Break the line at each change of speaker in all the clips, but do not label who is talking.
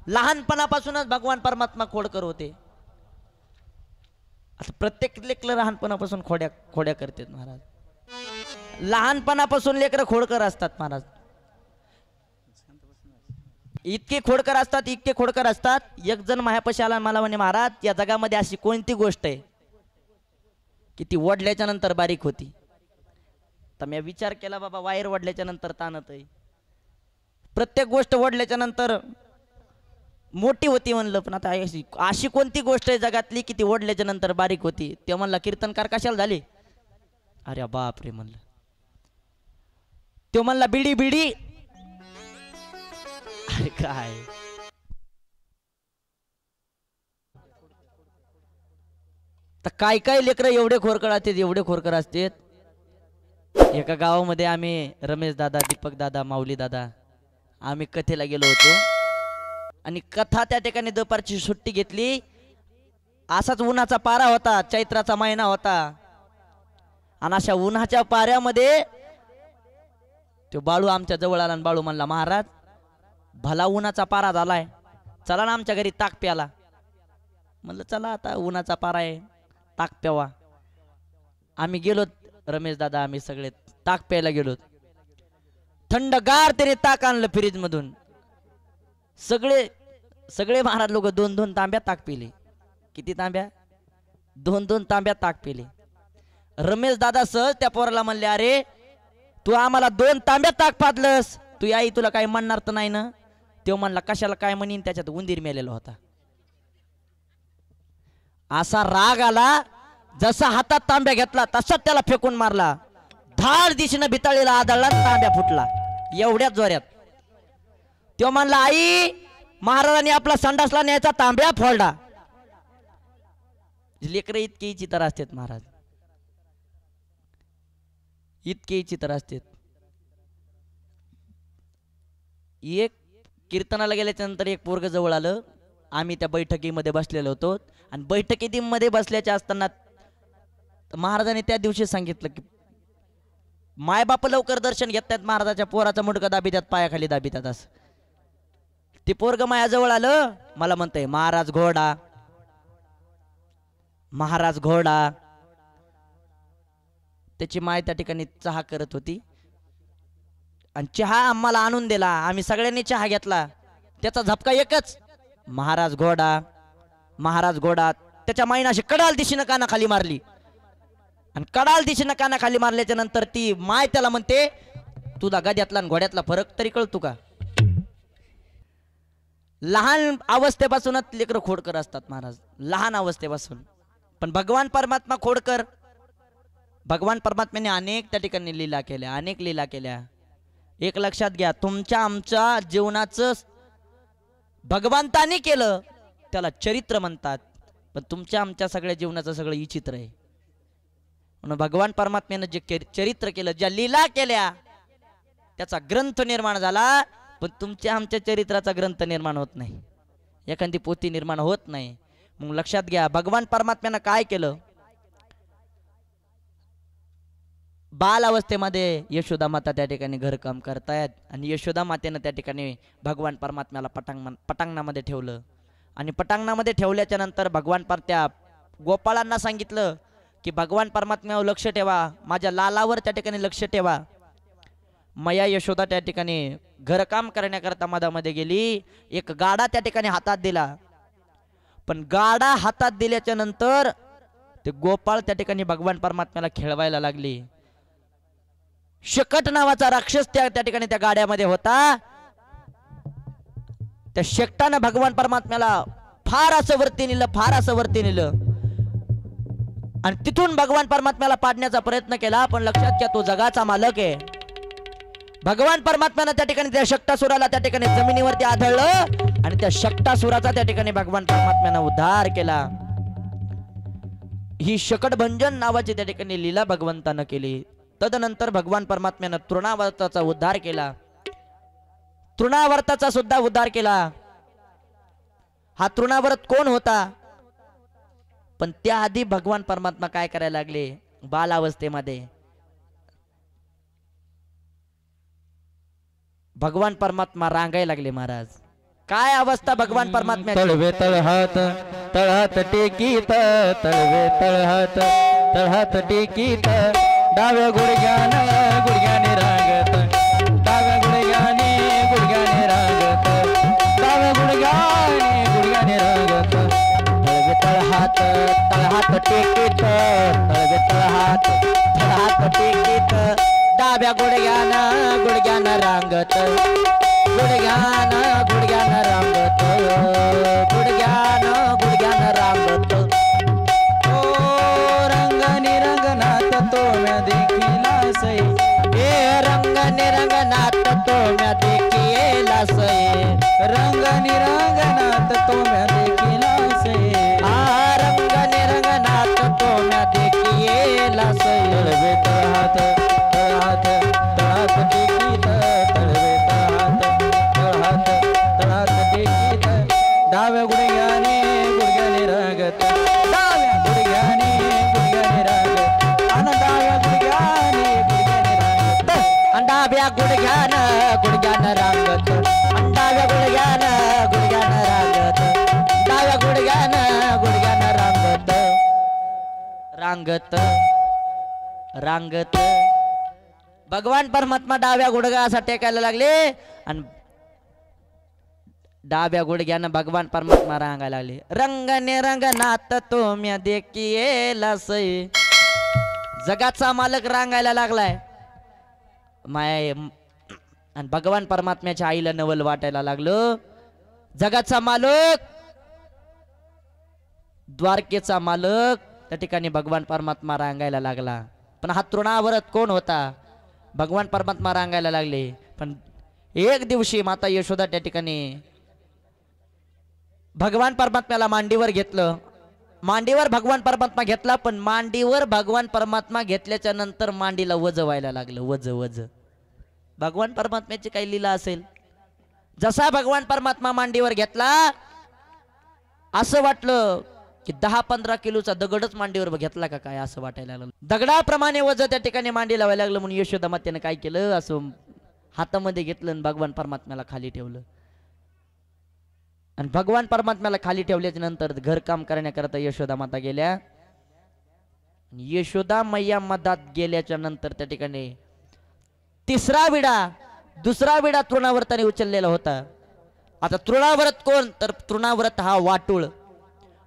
लहानपणापासूनच भगवान परमात्मा खोडकर होते. आता प्रत्येक लेकरं लहानपणापासून खोड्या खोड्या करतात महाराज. लहानपणापासून लेकरं खोडकर असतात महाराज. इतके खोडकर असतात, इतके खोडकर असतात. एक जण मायापाशी आला मला म्हणे, महाराज या जगामध्ये अशी कोणती गोष्ट आहे की ती वडल्याच्या नंतर बारीक होती. तर मी विचार केला, बाबा वायर वडल्याच्या नंतर ताणत आहे. प्रत्येक गोष्ट वडल्याच्या नंतर मोठी होती म्हणलं, पण आता अशी कोणती गोष्ट आहे जगातली की ती वडल्याच्या नंतर बारीक होती. ते म्हणला कीर्तनकार कशाला झाले. अरे बाप रे म्हणलं. तो म्हणला बिडी बिडी. अरे काय तर काय काय लेकरं एवढे खोरकर असतात, एवढे खोरकर असतात. एका गावामध्ये आम्ही रमेश दादा, दीपक दादा, माऊली दादा आम्ही कथेला गेलो होतो. आणि कथा त्या ठिकाणी दुपारची सुट्टी घेतली. असाच उन्हाचा पारा होता, चैत्राचा महिना होता. आणि अशा उन्हाच्या पाऱ्यामध्ये तो बाळू आमच्या जवळ आला आणि बाळू म्हणला, महाराज भला उन्हाचा पारा झालाय, चला ना आमच्या घरी ताक प्याला. म्हणलं चला आता उन्हाचा पारा आहे, ताक प्यावा. आम्ही गेलो, रमेश दादा आम्ही सगळे ताक प्यायला गेलो. थंडगार त्याने ताक आणलं फ्रीज मधून. सगळे सगळे महाराज लोक 2-2 तांब्या ताक पिले. किती तांब्या? 2-2 तांब्या ताक पिले. रमेश दादा सहज त्या पोराला म्हणले, अरे तू आम्हाला 2 तांब्या ताक पाजलंस, तू आई तुला काही म्हणणार तर नाही ना. तो म्हणला कशाला काय म्हणीन, त्याच्यात उंदीर मेलेला होता. असा राग आला, जसा हातात तांब्या घेतला तसाच त्याला फेकून मारला. धाड दिशेनं भिताळीला आदळला, तांब्या फुटला एवढ्याच जोऱ्यात. तो म्हणला, आई महाराजांनी आपला संडासला न्यायचा तांब्या फोडला. लेकरं इतके चित्र असतात महाराज, इतके चित्र असतात. एक कीर्तनाला गेल्याच्या नंतर एक पोरग जवळ आलं. आम्ही त्या बैठकीमध्ये बसलेलो होतो आणि बैठकीमध्ये बसल्याच्या असताना महाराजांनी त्या दिवशी सांगितलं की मायबाप लवकर दर्शन घेतात, महाराजाच्या पोराचा मुडका दाबीतात, पायाखाली दाबीतात. असं ते पोरग माझ्याजवळ आलं, मला म्हणतंय महाराज घोडा, महाराज घोडा. त्याची माय त्या ठिकाणी चहा करत होती आणि चहा आम्हाला आणून दिला. आम्ही सगळ्यांनी चहा घेतला. त्याचा झपका एकच, महाराज घोडा, महाराज घोडा. त्याच्या माईनाशी कडाल दिशेनं कानाखाली मारली आणि कडाल दिशेनं कानाखाली मारल्याच्या नंतर ती माय त्याला म्हणते, तुला गद्यातला आणि घोड्यातला फरक तरी कळतो का. लहान अवस्थेपासूनच लेकरं खोडकर असतात महाराज, लहान अवस्थेपासून. पण भगवान परमात्मा खोडकर. भगवान परमात्म्याने अनेक त्या ठिकाणी लीला केल्या, अनेक लीला केल्या. एक लक्षात घ्या, तुमच्या आमच्या जीवनाचं भगवंताने केलं त्याला चरित्र म्हणतात, पण तुमच्या आमच्या सगळ्या जीवनाचं सगळं विचित्र आहे. म्हणून भगवान परमात्म्याने जे चरित्र केलं, ज्या लीला केल्या त्याचा ग्रंथ निर्माण झाला. पण तुमच्या आमच्या चरित्राचा ग्रंथ निर्माण होत नाही, एखादी पोथी निर्माण होत नाही. मग लक्षात घ्या, भगवान परमात्म्यानं काय केलं. बाल अवस्थेमध्ये यशोदा माता त्या ठिकाणी घरकाम करतायत आणि यशोदा मातेनं त्या ठिकाणी भगवान परमात्म्याला पटांगणामध्ये ठेवलं. आणि पटांगणामध्ये ठेवल्याच्या नंतर भगवान त्या गोपाळांना सांगितलं की भगवान परमात्म्यावर लक्ष ठेवा, माझ्या लालावर त्या ठिकाणी लक्ष ठेवा. मैया यशोदा त्या ठिकाणी घरकाम करण्याकरता मधामध्ये गेली. एक गाडा त्या ठिकाणी हातात दिला, पण गाडा हातात दिल्याच्या नंतर ते गोपाळ त्या ठिकाणी भगवान परमात्म्याला खेळवायला लागले. शकट नावाचा राक्षस त्या ठिकाणी त्या गाड्यामध्ये होता. त्या शेकटानं भगवान परमात्म्याला फार असं वरती नेलं, फार असं वरती नेलं आणि तिथून भगवान परमात्म्याला पाडण्याचा प्रयत्न केला. पण लक्षात घ्या, तो जगाचा मालक आहे. भगवान परमात्म्यानं त्या ठिकाणी त्या शक्टासुराला त्या ठिकाणी जमिनीवरती आढळलं आणि त्या शक्टासुराचा त्या ठिकाणी भगवान परमात्म्यानं उद्धार केला. ही शकटभंजन नावाची त्या ठिकाणी लीला भगवंतानं केली. तदनंतर भगवान परमात्म्यानं तृणावर्ताचा उद्धार केला, तृणावर्ताचा सुद्धा उद्धार केला. हा तृणावर्त कोण होता, पण त्याआधी भगवान परमात्मा काय करायला लागले, बालावस्थेमध्ये भगवान परमात्मा रांगायला लागले महाराज. काय अवस्था भगवान परमात्म्याची.
तळवे तळहात तळहात टेकीत तळवे तळहात तळहात टेकीत डाव्या गुडघ्याने रांगत डाव्या गुडघ्याने रांगत डाव्या गुडघ्याने रांगत
तळवे तळहात तळहात टेकीत तळवे तळहात तळहात टेकीत डाव्या गुडघ्यानं रांगत गुडघ्यानं रांगत गुडघ्यानं रांगत.
ओ रंगनी रंगनाथ तो म्या देखिला सई
ए रंग निरंगनाथ तो म्या देखिला सई
रंगनी रंगनाथ तो म्या देखिला सई
आ रंग निरंगनाथ तो म्या देखिला सई.
तळवे तळहात तळहात तळहात टेकीत तळवे तळहात तळहात तळहात टेकीत डाव्या गुडघ्याने रांगत डाव्या गुडघ्याने रांगत अन डाव्या गुडघ्याने रांगत
अंडाव्या गुडघ्यानं रांगत अंडाव्या गुडघ्यानं रांगत डाव्या गुडघ्यानं रांगत रांगत. भगवान परमात्मा डाव्या गुडघा असा टेकायला लागले आणि डाव्या गुडघ्यानं भगवान परमात्मा रांगायला लागले. रंग निरंगनाथ तो म्या देखिला सई. जगाचा मालक रांगायला लागलाय माय आणि भगवान परमात्म्याच्या आईला नवल वाटायला लागलं. जगाचा मालक द्वारकेचा मालक त्या ठिकाणी भगवान परमात्मा रांगायला लागला. पण हा तृणावरत कोण होता. भगवान परमात्मा रांगायला लागले. पण एक दिवशी माता यशोदा त्या ठिकाणी भगवान परमात्म्याला मांडीवर घेतलं. मांडीवर भगवान परमात्मा घेतला. पण मांडीवर भगवान परमात्मा घेतल्याच्या नंतर मांडीला वज व्हायला लागलं. वज भगवान परमात्म्याची काही लीला असेल. जसा भगवान परमात्मा मांडीवर घेतला असं वाटलं की 10-15 किलोचा दगडच मांडीवर घेतला का काय असं वाटायला लागलं. दगडाप्रमाणे वज त्या ठिकाणी मांडी लावायला लागलं. म्हणून यशोदा मातेने काय केलं असं हातामध्ये घेतलं आणि भगवान परमात्म्याला खाली ठेवलं. आणि भगवान परमात्म्याला खाली ठेवल्याच्या नंतर घरकाम करण्याकरता यशोदा माता गेल्या. यशोदा मैया मधात गेल्याच्या नंतर त्या ठिकाणी दुसरा विडा तृणावर्ताने उचललेला होता. आता तृणाव्रत कोण तर तृणाव्रत हा वाटूळ.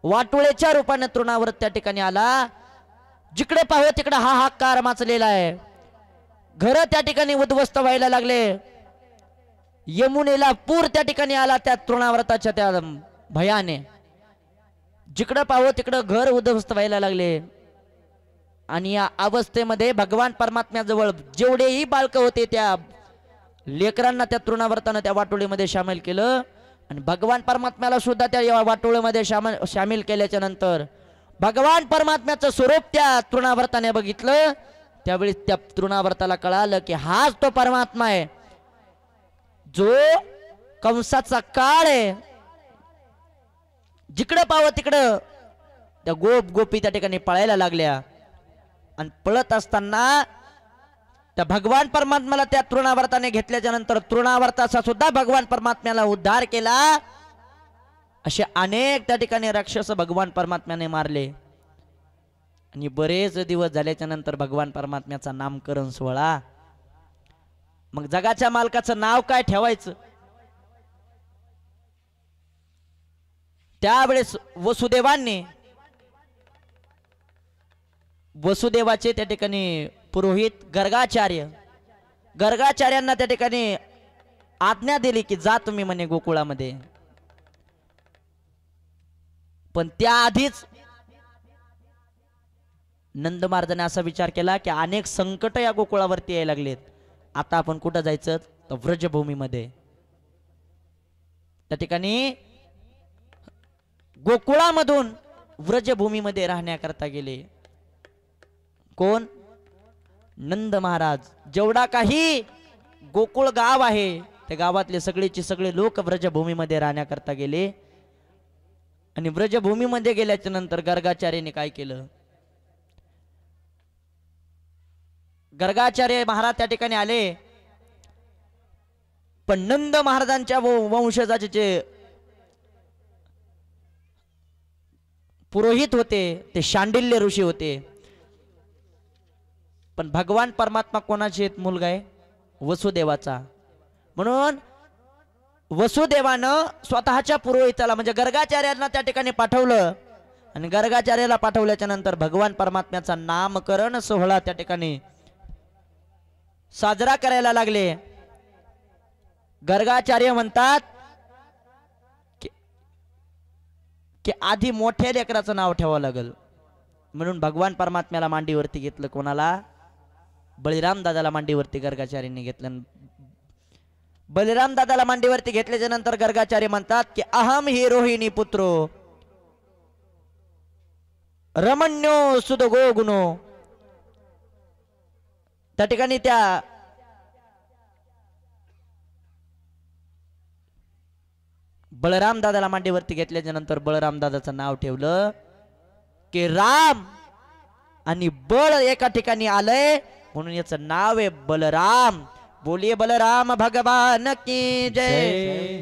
वाटुळेच्या रूपाने तृणाव्रत त्या ठिकाणी आला. जिकडे पाहावं तिकडे हाहाकार माचलेला आहे. घर त्या ठिकाणी उद्ध्वस्त व्हायला लागले. यमुनेला पूर त्या ठिकाणी आला त्या तृणाव्रताच्या त्या भयाने. जिकडे पाहावं तिकडं घर उद्ध्वस्त व्हायला लागले. आणि या अवस्थेमध्ये भगवान परमात्म्याजवळ जेवढेही बालक होते त्या लेकरांना त्या तृणाव्रतानं त्या वाटोळीमध्ये सामील केलं. आणि भगवान परमात्म्याला सुद्धा त्या वाटोळीमध्ये सामील केल्याच्या नंतर भगवान परमात्म्याचं स्वरूप त्या तृणाव्रताने बघितलं. त्यावेळी त्या तृणाव्रताला कळालं की हाच तो परमात्मा आहे जो कंसाचा काळ आहे. जिकडं पाहावं तिकडं त्या गोपी त्या ठिकाणी पळायला लागल्या. आणि पळत असताना त्या भगवान परमात्म्याला त्या तृणाव्रताने घेतल्याच्या नंतर तृणाव्रताचा सुद्धा भगवान परमात्म्याला उद्धार केला. असे अनेक त्या ठिकाणी राक्षस भगवान परमात्म्याने मारले. आणि बरेच दिवस झाल्याच्या नंतर भगवान परमात्म्याचा नामकरण सोहळा. मग जगाच्या मालकाचं नाव काय ठेवायचं. त्यावेळेस वसुदेवाचे त्या ठिकाणी पुरोहित गर्गाचार्यांना त्या ठिकाणी आज्ञा दिली की जा तुम्ही म्हणे गोकुळामध्ये. पण त्याआधीच नंद महाराजांनी असा विचार केला की अनेक संकट या गोकुळावरती यायला लागलेत. आता आपण कुठं जायचं तर व्रजभूमीमध्ये. त्या ठिकाणी गोकुळामधून व्रजभूमीमध्ये राहण्याकरता गेले. कोण नंद महाराज. जेवढा काही गोकुळ गाव आहे त्या गावातले सगळे लोक व्रजभूमीमध्ये राहण्याकरता गेले. आणि व्रजभूमीमध्ये गेल्याच्या नंतर गर्गाचार्याने काय केलं. गर्गाचार्य महाराज त्या ठिकाणी आले. पण नंद महाराजांच्या वंशजाचे जे पुरोहित होते ते शांडिल्य ऋषी होते. पण भगवान परमात्मा कोणाचे मुलगा आहे? वसुदेवाचा. म्हणून वसुदेवानं स्वतःच्या पुरोहिताला म्हणजे गर्गाचार्यांना त्या ठिकाणी पाठवलं आणि गर्गाचार्याला पाठवल्याच्या नंतर भगवान परमात्म्याचा नामकरण सोहळा त्या ठिकाणी साजरा करायला लागले. गर्गाचार्य म्हणतात की आधी मोठ्या लेकराचं नाव ठेवावं लागल. म्हणून भगवान परमात्म्याला मांडीवरती घेतलं. कोणाला? बळीराम दादाला मांडीवरती गर्गाचार्यांनी घेतलं. बळीराम दादाला मांडीवरती घेतल्याच्या नंतर गर्गाचार्य म्हणतात की अहम हि रोहिणी पुत्रो रमण्यो सुदगो गुणो. त्या ठिकाणी त्या बळराम दादाला मांडीवरती घेतल्याच्या नंतर बळराम दादाचं नाव ठेवलं की राम आणि बळ एका ठिकाणी आलंय म्हणून याचं नाव आहे बलराम. बोलिए बलराम भगवान की जय.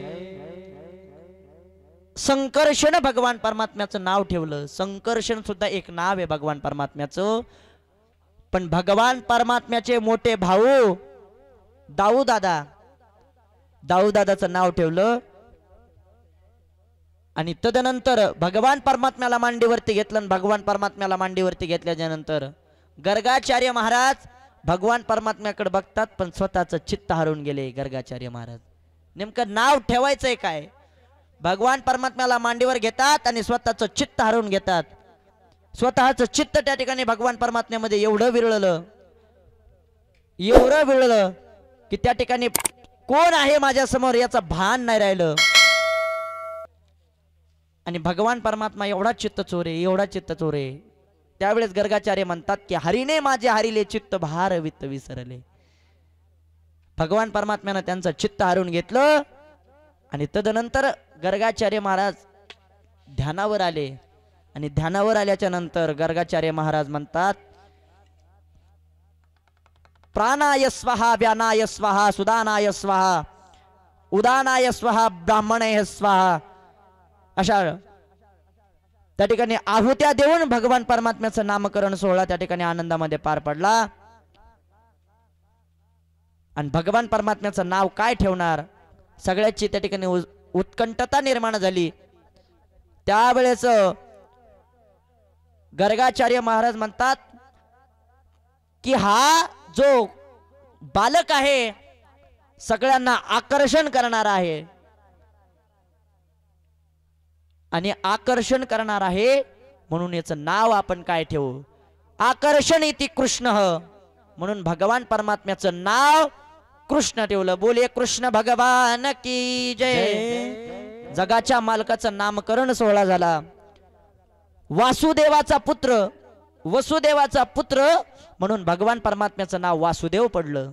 संकर्षण भगवान परमात्म्याचं नाव ठेवलं. संकर्षण सुद्धा एक नाव आहे भगवान परमात्म्याचं. पण भगवान परमात्म्याचे मोठे भाऊ दाऊ दादाचं नाव ठेवलं. आणि तदनंतर भगवान परमात्म्याला मांडीवरती घेतलं. भगवान परमात्म्याला मांडीवरती घेतल्याच्या नंतर गर्गाचार्य महाराज भगवान परमात्म्याकडे बघतात पण स्वतःचं चित्त हरवून गेले. गर्गाचार्य महाराज नेमकं नाव ठेवायचंय काय? भगवान परमात्म्याला मांडीवर घेतात आणि स्वतःचं चित्त हरवून घेतात. स्वतःचं चित्त त्या ठिकाणी भगवान परमात्म्यामध्ये एवढं विरळलं की त्या ठिकाणी कोण आहे माझ्या समोर याचं भान नाही राहिलं. आणि भगवान परमात्मा एवढा चित्त चोरे. त्यावेळेस गर्गाचार्य म्हणतात की हरीने माझे हरिले चित्त भार वित्त विसरले. भगवान परमात्म्यानं त्यांचं चित्त हरवून घेतलं आणि तदनंतर गर्गाचार्य महाराज ध्यानावर आले. आणि ध्यानावर आल्याच्या नंतर गर्गाचार्य महाराज म्हणतात प्राणाय स्वाहा व्यानाय स्वाहा सुदानाय स्वाहा उदानाय स्वाहा ब्राह्मणाय स्वाहा. अशा त्या ठिकाणी आहुत्या देऊन भगवान परमात्म्याचं नामकरण सोहळा त्या ठिकाणी आनंदामध्ये पार पडला. आणि भगवान परमात्म्याचं नाव काय ठेवणार सगळ्याची त्या ठिकाणी उत्कंठता निर्माण झाली. त्यावेळेस गर्गाचार्य महाराज म्हणतात की हा जो बालक आहे सगळ्यांना आकर्षण करणार आहे आणि आकर्षण करणार आहे म्हणून याचं नाव आपण काय ठेवू? आकर्षण इति कृष्ण. म्हणून भगवान परमात्म्याचं नाव कृष्ण ठेवलं. बोले कृष्ण भगवान की जय. जगाच्या मालकाचं नामकरण सोहळा झाला. वासुदेवाचा पुत्र म्हणून भगवान परमात्म्याचं नाव वासुदेव पडलं.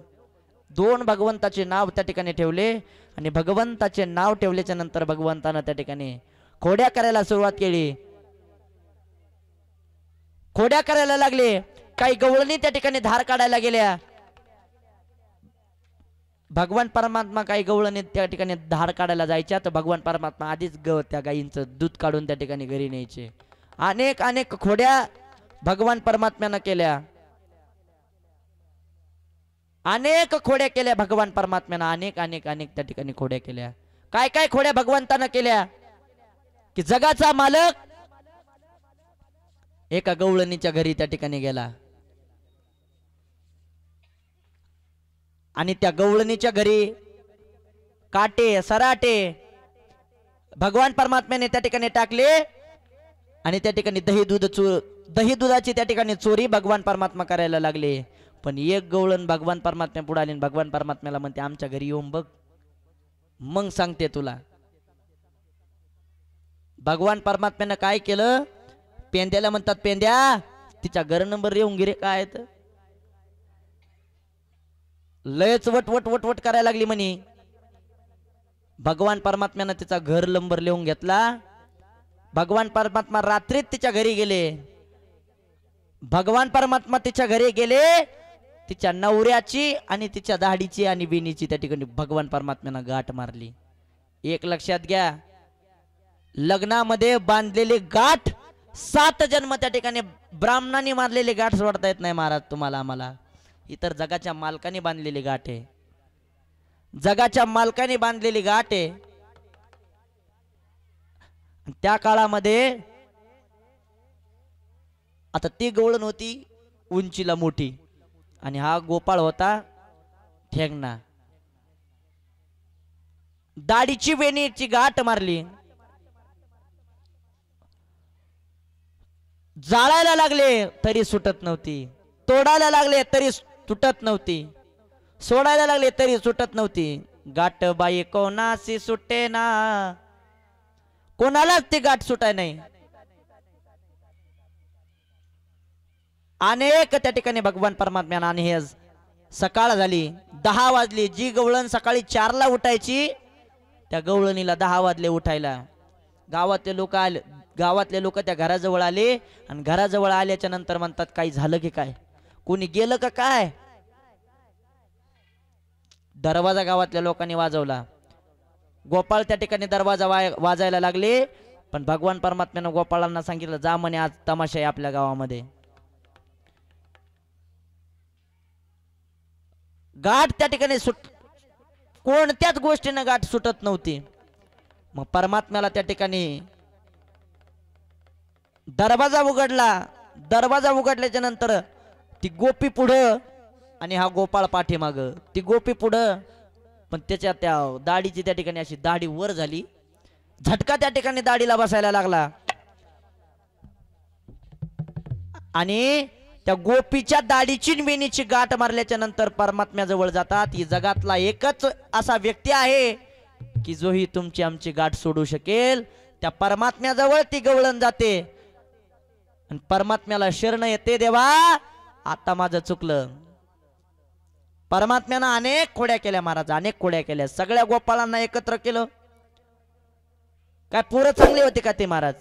दोन भगवंताचे नाव त्या ठिकाणी ठेवले आणि भगवंताचे नाव ठेवल्याच्या नंतर भगवंतानं त्या ठिकाणी खोड्या करायला सुरुवात केली. खोड्या करायला लागले. काही गवळणी त्या ठिकाणी धार काढायला गेल्या. भगवान परमात्मा काही गवळणी त्या ठिकाणी धार काढायला जायच्या तर भगवान परमात्मा आधीच त्या गायींचं दूध काढून त्या ठिकाणी घरी न्यायचे. अनेक खोड्या भगवान परमात्म्यानं केल्या. अनेक खोड्या केल्या भगवान परमात्म्यानं. अनेक त्या ठिकाणी खोड्या केल्या. काय खोड्या भगवंतानं केल्या की जगाचा मालक एका गवळणीच्या घरी त्या ठिकाणी गेला आणि त्या गवळणीच्या घरी काटे सराटे भगवान परमात्म्याने त्या ठिकाणी टाकले आणि त्या ठिकाणी दही दुधाची त्या ठिकाणी चोरी भगवान परमात्मा करायला लागले. पण एक गवळण भगवान परमात्म्या पुढे आली. भगवान परमात्म्याला म्हणते आमच्या घरी येऊन बघ मग सांगते तुला. भगवान परमात्म्यानं काय केलं? पेंद्याला म्हणतात पेंद्या तिच्या घर नंबर येऊन गिरे काय लयच वट करायला लागली म्हणे. भगवान परमात्म्यानं तिचा घर नंबर लिहून घेतला. भगवान परमात्मा रात्रीत तिच्या घरी गेले. भगवान परमात्मा तिच्या घरी गेले. तिच्या नवऱ्याची आणि तिच्या दाढीची आणि विणीची त्या ठिकाणी भगवान परमात्म्यानं गाठ मारली. एक लक्षात घ्या, लग्नामध्ये बांधलेली गाठ 7 जन्म त्या ठिकाणी ब्राह्मणांनी मारलेली गाठ सोडता येत नाही महाराज तुम्हाला आम्हाला. इतर जगाच्या मालकाने बांधलेली गाठ आहे, जगाच्या मालकाने बांधलेली गाठ आहे. त्या काळामध्ये आता ती गवळण होती उंचीला मोठी आणि हा गोपाळ होता ठेंगणा. दाढीची वेणीची गाठ मारली, जाळायला लागले तरी सुटत नव्हती, तोडायला लागले तरी तुटत नव्हती, सोडायला लागले तरी सुटत नव्हती. गाठ बाई कोणाशी सुटे ना, कोणालाच ती गाठ सुटाय नाही. अनेक त्या ठिकाणी भगवान परमात्म्यानं आणि हे सकाळ झाली 10 वाजली. जी गवळण सकाळी 4ला उठायची त्या गवळणीला 10 वाजले उठायला. गावातले लोक त्या घराजवळ आले आणि घराजवळ आल्याच्या नंतर म्हणतात काही झालं की काय, कोणी गेलं का काय. दरवाजा गावातल्या लोकांनी वाजवला. गोपाळ त्या ठिकाणी दरवाजा वाजायला लागले, पण भगवान परमात्म्यानं गोपाळांना सांगितलं जा म्हणे आज तमाशा आहे आपल्या गावामध्ये. गाठ त्या ठिकाणी कोणत्याच गोष्टीनं गाठ सुटत नव्हती. मग परमात्म्याला त्या ठिकाणी दरवाजा उघडला. दरवाजा उघडल्याच्या नंतर ती गोपी पुढं आणि हा गोपाळ पाठीमाग. ती गोपी पुढं, पण त्याच्या त्या दाढीची त्या ठिकाणी अशी दाढी वर झाली, झटका त्या ठिकाणी दाढीला बसायला लागला आणि त्या गोपीच्या दाढीची वेणीची गाठ मारल्याच्या नंतर परमात्म्याजवळ जातात. ही जगातला एकच असा व्यक्ती आहे की जो ही तुमची आमची गाठ सोडू शकेल. त्या परमात्म्याजवळ ती गवळण जाते आणि परमात्म्याला शरण येते, देवा आता माझं चुकलं. परमात्म्यानं अनेक खोड्या केल्या महाराज, अनेक खोड्या केल्या. सगळ्या गोपाळांना एकत्र केलं. काय पोरं चांगली होती का ते महाराज.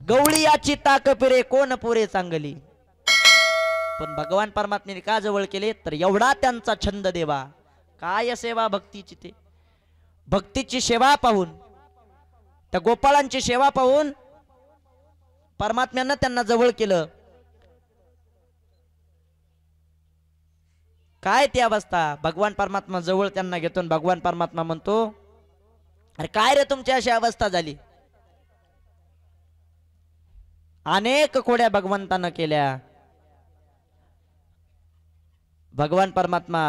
गवळी याची ताक पिरे कोण पुरे चांगली. पण भगवान परमात्म्याने का जवळ केले तर एवढा त्यांचा छंद देवा. काय सेवा भक्तीची, ते भक्तीची सेवा पाहून, त्या गोपाळांची सेवा पाहून परमात्म्यानं त्यांना जवळ केलं. काय ती अवस्था. भगवान परमात्मा जवळ त्यांना घेतो, भगवान परमात्मा म्हणतो अरे काय रे तुमची अशी अवस्था झाली. अनेक खोड्या भगवंतानं केल्या. भगवान परमात्मा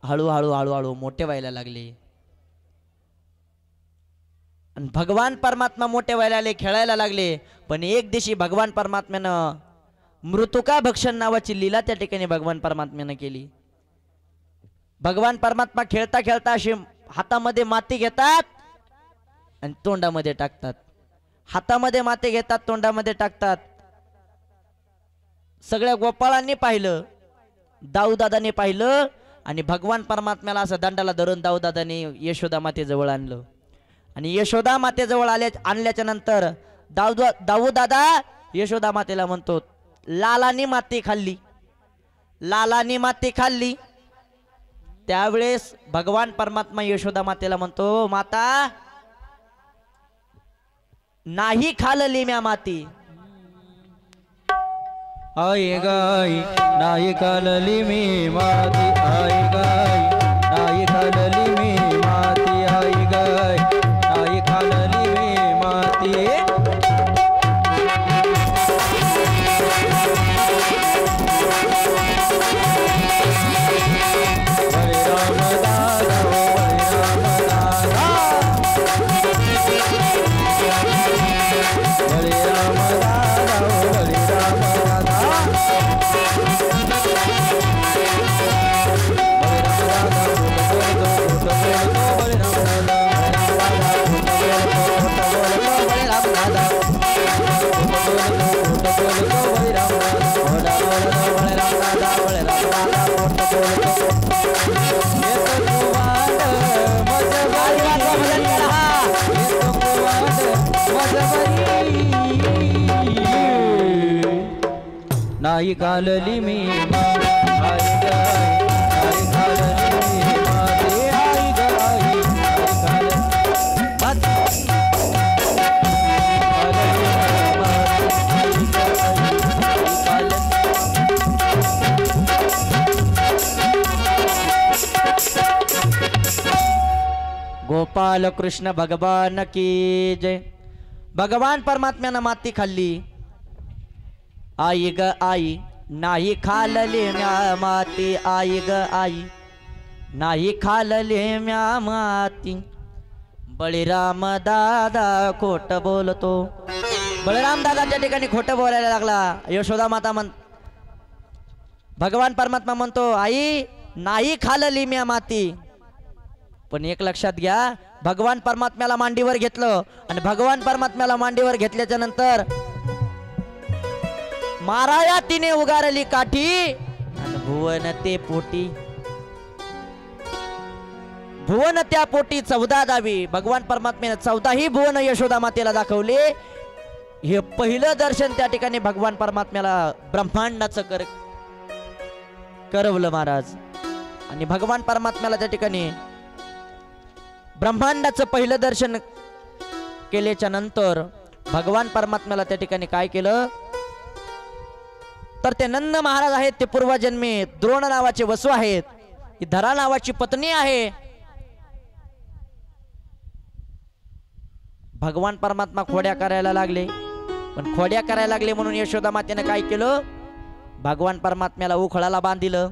हळूहळू हळूहळू मोठे व्हायला लागले. आणि भगवान परमात्मा मोठे व्हायला लागले, खेळायला लागले. पण एक दिवशी भगवान परमात्म्यानं मृतुका भक्षण नावाची लीला त्या ठिकाणी भगवान परमात्म्यानं केली. भगवान परमात्मा खेळता खेळता अशी हातामध्ये माती घेतात आणि तोंडामध्ये टाकतात. हातामध्ये माती घेतात, तोंडामध्ये टाकतात. सगळ्या गोपाळांनी पाहिलं, दाऊदादाने पाहिलं आणि भगवान परमात्म्याला असं दंडाला धरून दाऊदादाने यशोदा मातेजवळ आणलं. आणि यशोदा मातेजवळ आणल्याच्या नंतर दाऊदादा यशोदा मातेला म्हणतो लालानी माती खाल्ली, लालानी माती खाल्ली. त्यावेळेस भगवान परमात्मा यशोदा मातेला म्हणतो माता नाही खाल्ली म्या माती.
आई गाई नाही खाल्ली मी माती, आई गाई नाही खाल्ली मी माती, आई गाई नाही खाल्ली मी माती. नाही खाल्ली मी आई ग आई खालली मी माती आई ग आई खालली
गोपाल कृष्ण भगवान की जय। भगवान परमात्म्यानं माती खाल्ली, आई ग आई नाही खाल्ली म्या माती, आई ग आई नाही खाल्ली म्या माती। बळीराम दादा खोट बोलतो, बळीराम दादा त्या ठिकाणी खोट बोलायला लागला। यशोदा माता भगवान परमात्मा म्हणतो आई नाही खाल्ली म्या माती। पण एक लक्षात घ्या, भगवान परमात्म्याला मांडीवर घेतलं आणि भगवान परमात्म्याला मांडीवर घेतल्याच्या नंतर माराया तिने उगारली काठी आणि भुवन ते पोटी, भुवन त्या पोटी 14 दावी। भगवान परमात्म्याने 14 ही भुवन यशोदा मातेला दाखवले। हे पहिलं दर्शन त्या ठिकाणी भगवान परमात्म्याला ब्रह्मांडाचं करवलं महाराज। आणि भगवान परमात्म्याला त्या ठिकाणी ब्रह्मांडाचं पहिलं दर्शन केल्याच्या नंतर भगवान परमात्म्याला त्या ठिकाणी काय केलं, तर ते नंद महाराज आहेत, ते पूर्वजन्मी द्रोण नावाचे वसू आहेत, ही धरा नावाची पत्नी आहे। भगवान परमात्मा खोड्या करायला लागले, पण खोड्या करायला लागले म्हणून यशोदा मातेने काय केलं, भगवान परमात्म्याला उखळाला बांधिलं।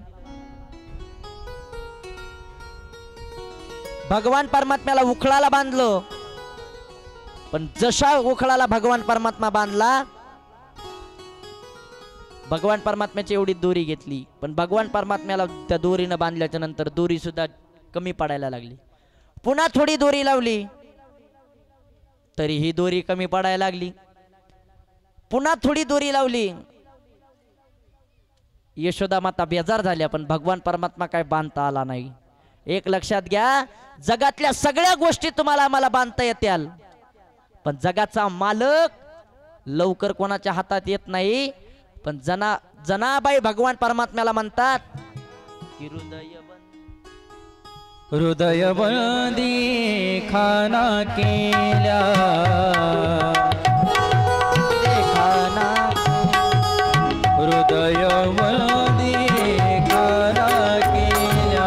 भगवान परमात्म्याला उखळाला बांधलं, पण जशा उखळाला भगवान परमात्मा बांधला, भगवान परमात्म्याची एवढी दोरी घेतली, पण भगवान परमात्म्याला त्या दोरीनं बांधल्याच्या नंतर दोरी सुद्धा कमी पडायला लागली। पुन्हा थोडी दोरी लावली तरी ही दोरी कमी पडायला लागली, पुन्हा थोडी दोरी लावली। यशोदा माता बेजार झाल्या, पण भगवान परमात्मा काय बांधता आला नाही। एक लक्षात घ्या, जगातल्या सगळ्या गोष्टी तुम्हाला आम्हाला बांधता येत्याल, पण जगाचा मालक लवकर कोणाच्या हातात येत नाही। पण जनाबाई भगवान परमात्म्याला म्हणतात की
हृदय बंदी खाना केल्या,
खाना
हृदय बंदी खाना केल्या,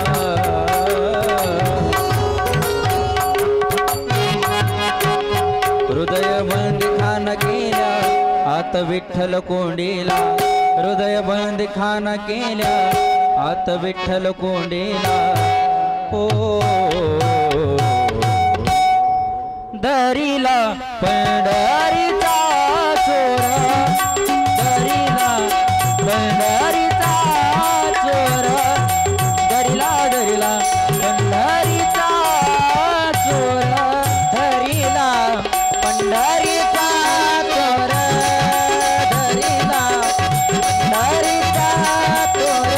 हृदय बंदी खाना केल्या आत विठ्ठल कोंडीला, हृदय बंदी खाना केल्या आत विठ्ठल कोंडीला। ओ दरीला पंढरीचा चोर, दरीला पंढरीचा चोर, दरीला दरीला पंढरीचा चोर, दरीला पंढरीचा चोर, दरीला पंढरीचा चोर,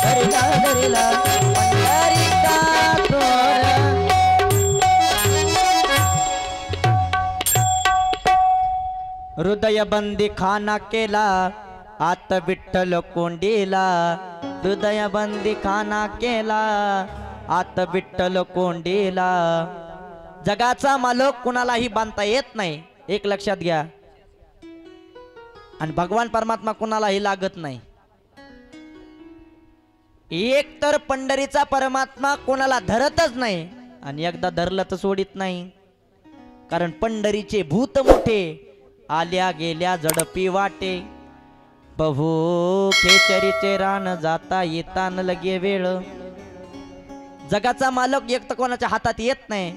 दरीला दरीला पंढरीचा चोर। हृदय बंदी खाना केला आत विठ्ठल कोंडीला, हृदय बंदी खाना केला आत विठ्ठल कोंडीला। जगाचा मालक कुणालाही बांधता येत नाही, एक लक्षात घ्या। आणि भगवान परमात्मा कुणालाही लागत नाही। एक तर पंढरीचा परमात्मा कोणाला धरतच नाही, आणि एकदा धरलं तर सोडित नाही। कारण पंढरीचे भूत मोठे, आल्या गेल्या झडपी वाटे, बहु खेचरीचे रान जाता येता न लगे वेळ। जगाचा मालक एक तर कोणाच्या हातात येत नाही,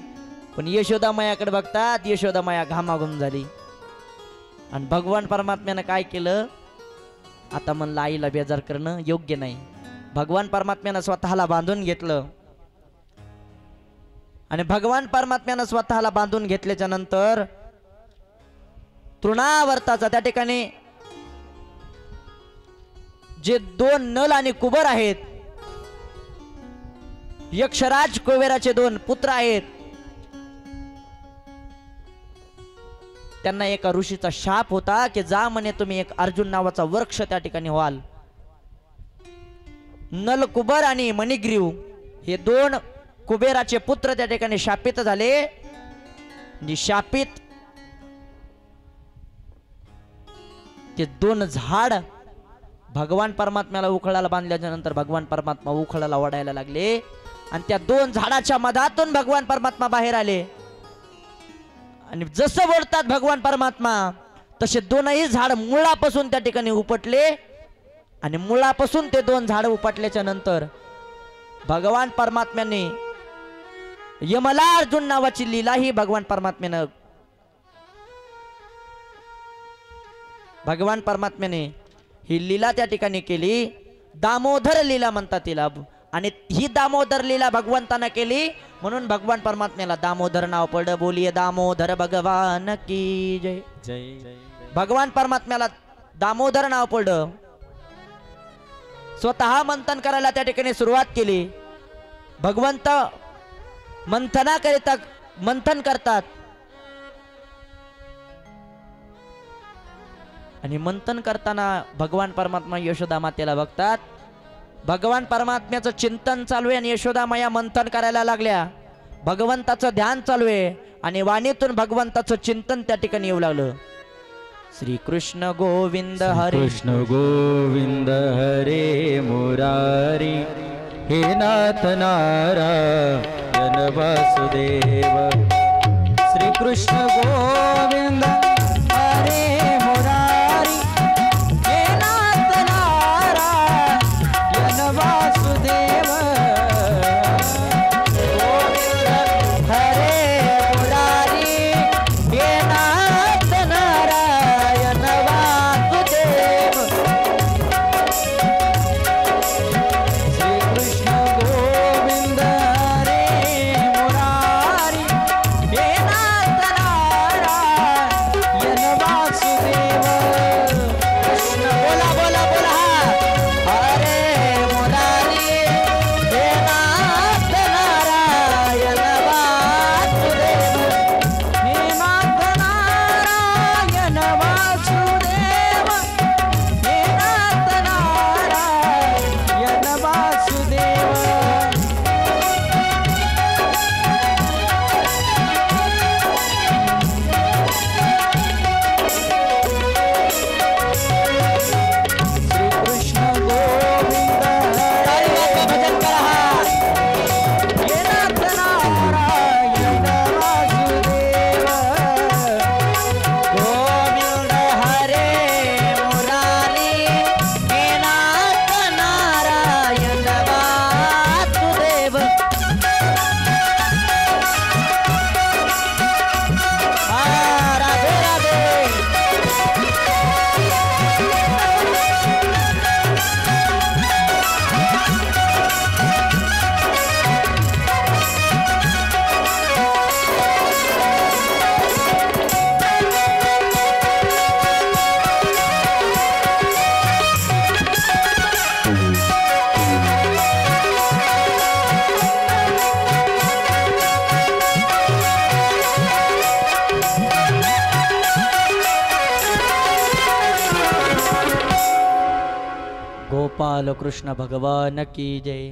पण यशोदा मायाकडे बघतात, यशोदा माया घामाघूम झाली। आणि भगवान परमात्म्यानं काय केलं, आता म्हणलं आईला बेजार करणं योग्य नाही। भगवान परमात्म्यानं स्वतःला बांधून घेतलं, आणि भगवान परमात्म्यानं स्वतःला बांधून घेतल्याच्या नंतर तृणावर्ताचा त्या ठिकाणी जे 2 नल आणि कुबर आहेत, यक्षराज कुबेराचे 2 पुत्र आहेत, त्यांना एका ऋषीचा शाप होता की जा म्हणे तुम्ही एक अर्जुन नावाचा वृक्ष त्या ठिकाणी व्हाल।
नलकुबर आणि मणिग्रीव हे दोन कुबेराचे पुत्र त्या ठिकाणी शापित झाले. आणि शापित ते दोन झाड भगवान परमात्म्याला उखळाला बांधल्याच्या नंतर भगवान परमात्मा उखळाला ओढायला लागले आणि त्या दोन झाडाच्या मधातून भगवान परमात्मा बाहेर आले. आणि जसं बोलतात भगवान परमात्मा तसे दोनही झाड मुळापासून त्या ठिकाणी उपटले. आणि मुळापासून ते दोन झाड उपटल्याच्या नंतर भगवान परमात्म्याने यमला अर्जुन नावाची लीला ही भगवान परमात्म्याने ही लीला त्या ठिकाणी केली. दामोदर लीला म्हणतात तिला. आणि ही दामोदर लीला भगवंतानं केली म्हणून भगवान परमात्म्याला दामोदर नाव पडलं. बोलिये दामोदर भगवान की जय.
जय.
भगवान परमात्म्याला दामोदर नाव पडलं. स्वतः मंथन करायला त्या ठिकाणी सुरुवात केली. भगवंत मंथनाकरिता मंथन करतात आणि मंथन करताना भगवान परमात्मा यशोदा मातेला बघतात. भगवान परमात्म्याचं चिंतन चालू आहे आणि यशोदा माया मंथन करायला लागल्या. भगवंताचं ध्यान चालू आहे आणि वाणीतून भगवंताचं चिंतन त्या ठिकाणी येऊ लागलं. श्री कृष्ण गोविंद हरे
कृष्ण गोविंद हरे मुरारी हे नाथ नारायण वासुदेव. श्री कृष्ण गोविंद हरे मुरारी हे नाथ नारायण वासुदेव. गोविंद हरे मुरारी हे नाथ नारायण वासुदेव. श्री कृष्ण गोविंद हरे मुरारी हे नाथ नारायण वासुदेव. कृष्ण बोला बोला बोला हरे मुरारी हे नाथ नारायण वासुदेव. हे नाथ नारायण वासुदेव. हे नाथ नारायण वासुदेव. श्री कृष्ण गोविंद हरे भजन करा. हे नाथ नारायण वासुदेव. गोविंद हरे मुरारी हे नाथ नारायण वासुदेव. राधे राधे. गोपाल कृष्ण भगवान की जय.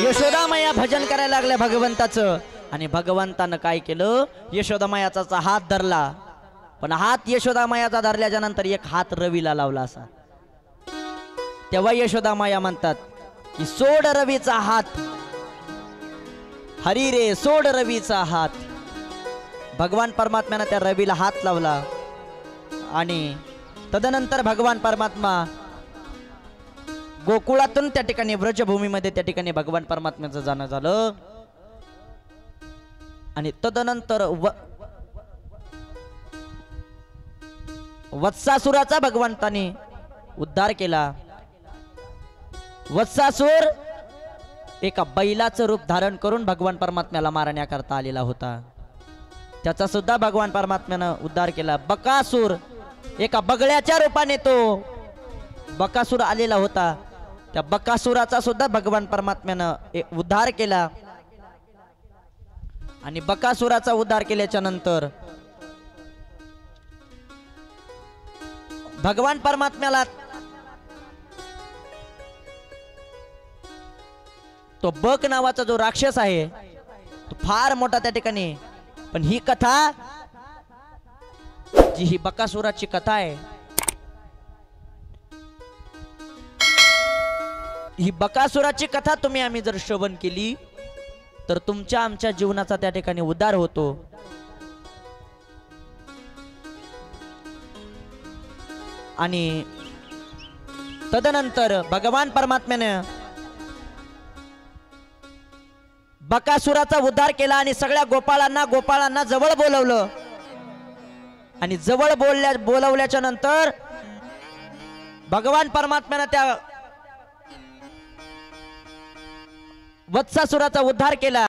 यशोदामाया भजन करायला लागल्या भगवंताचं आणि भगवंतानं काय केलं यशोदामायाचा हात धरला. पण हात यशोदामायाचा धरल्याच्या नंतर एक हात रवीला लावला असा. तेव्हा यशोदामाया म्हणतात की सोड रवीचा हात हरी रे सोड रवीचा हात. भगवान परमात्म्यानं त्या रवीला हात लावला आणि तदनंतर भगवान परमात्मा गोकुळातून त्या ठिकाणी व्रजभूमीमध्ये त्या ठिकाणी भगवान परमात्म्याचं जाणं झालं. आणि तदनंतर वत्सासुराचा भगवंताने उद्धार केला. वत्सासुर एका बैलाचं रूप धारण करून भगवान परमात्म्याला मारण्याकरता आलेला होता. त्याचा सुद्धा भगवान परमात्म्यानं उद्धार केला. बकासूर एका बगळ्याच्या रूपाने तो बकासूर आलेला होता. त्या बकासुराचा सुद्धा भगवान परमात्म्यानं उद्धार केला. आणि बकासुराचा उद्धार केल्याच्या नंतर भगवान परमात्म्याला
तो बक नावाचा जो राक्षस आहे तो फार मोठा त्या ठिकाणी. पण ही कथा जी ही बकासुराची कथा आहे, ही बकासुराची कथा तुम्ही आम्ही जर श्रवण केली तर तुमच्या आमच्या जीवनाचा त्या ठिकाणी उद्धार होतो. आणि तदनंतर भगवान परमात्म्याने बकासुराचा उद्धार केला आणि सगळ्या गोपाळांना जवळ बोलवलं. आणि जवळ बोलवल्याच्या नंतर भगवान परमात्म्याने त्या वत्सासुराचा उद्धार केला.